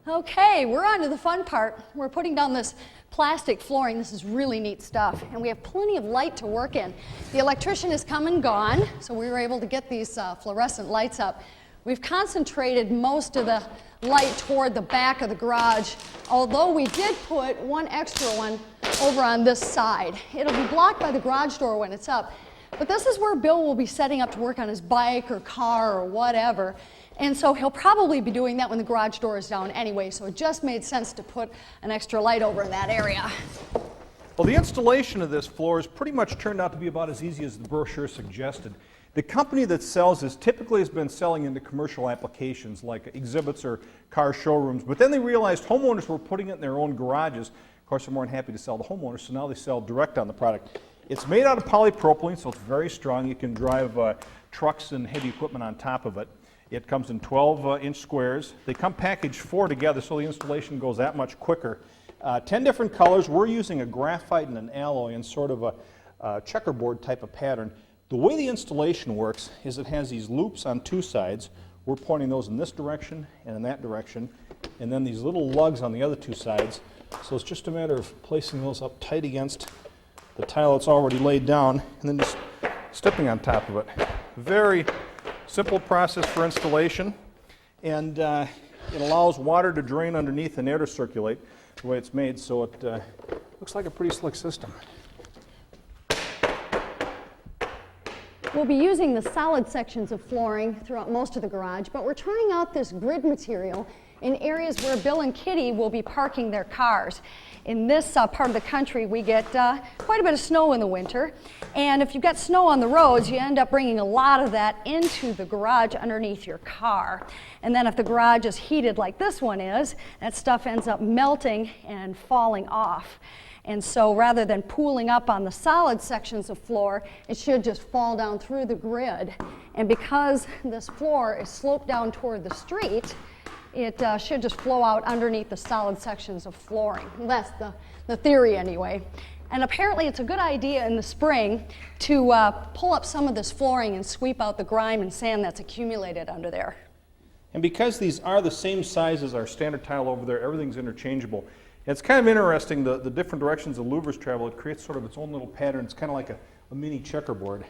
Okay, we're on to the fun part. We're putting down this plastic flooring. This is really neat stuff, and we have plenty of light to work in. The electrician has come and gone, so we were able to get these fluorescent lights up. We've concentrated most of the light toward the back of the garage, although we did put one extra one over on this side. It'll be blocked by the garage door when it's up, but this is where Bill will be setting up to work on his bike or car or whatever. And so he'll probably be doing that when the garage door is down anyway, so it just made sense to put an extra light over in that area. Well, the installation of this floor has pretty much turned out to be about as easy as the brochure suggested. The company that sells this typically has been selling into commercial applications like exhibits or car showrooms, but then they realized homeowners were putting it in their own garages. Of course, they're more than happy to sell to homeowners, so now they sell direct on the product. It's made out of polypropylene, so it's very strong. You can drive trucks and heavy equipment on top of it. It comes in 12-inch squares. They come packaged 4 together, so the installation goes that much quicker. 10 different colors. We're using a graphite and an alloy in sort of a checkerboard type of pattern. The way the installation works is it has these loops on 2 sides. We're pointing those in this direction and in that direction, and then these little lugs on the other 2 sides. So it's just a matter of placing those up tight against the tile that's already laid down, and then just stepping on top of it. Very simple process for installation, and it allows water to drain underneath and air to circulate the way it's made, so it looks like a pretty slick system. We'll be using the solid sections of flooring throughout most of the garage, but we're trying out this grid material in areas where Bill and Kitty will be parking their cars. In this part of the country, we get quite a bit of snow in the winter, and if you've got snow on the roads, you end up bringing a lot of that into the garage underneath your car. And then if the garage is heated like this one is, that stuff ends up melting and falling off. And so rather than pooling up on the solid sections of floor, it should just fall down through the grid. And because this floor is sloped down toward the street, it should just flow out underneath the solid sections of flooring. That's the theory anyway. And apparently it's a good idea in the spring to pull up some of this flooring and sweep out the grime and sand that's accumulated under there. And because these are the same size as our standard tile over there, everything's interchangeable. It's kind of interesting, the different directions the louvers travel, it creates sort of its own little pattern. It's kind of like a mini checkerboard.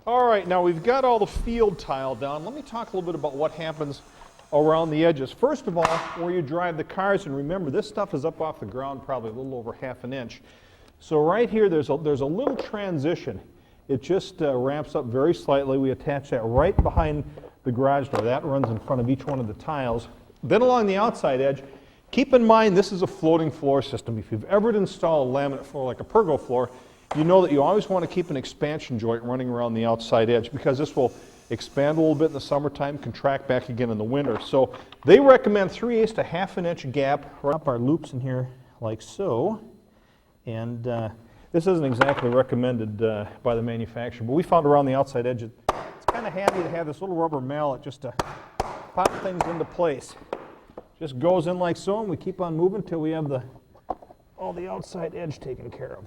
All right, now we've got all the field tile down. Let me talk a little bit about what happens around the edges. First of all, where you drive the cars, and remember, this stuff is up off the ground probably a little over ½ an inch. So right here, there's a little transition. It just ramps up very slightly. We attach that right behind the garage door. That runs in front of each one of the tiles. Then along the outside edge, keep in mind this is a floating floor system. If you've ever installed a laminate floor like a pergo floor, you know that you always want to keep an expansion joint running around the outside edge because this will expand a little bit in the summertime, contract back again in the winter. So they recommend 3/8 to ½ an inch gap. Right up our loops in here like so. And this isn't exactly recommended by the manufacturer, but we found around the outside edge it's kind of handy to have this little rubber mallet just to pop things into place. Just goes in like so, and we keep on moving until we have all the outside edge taken care of.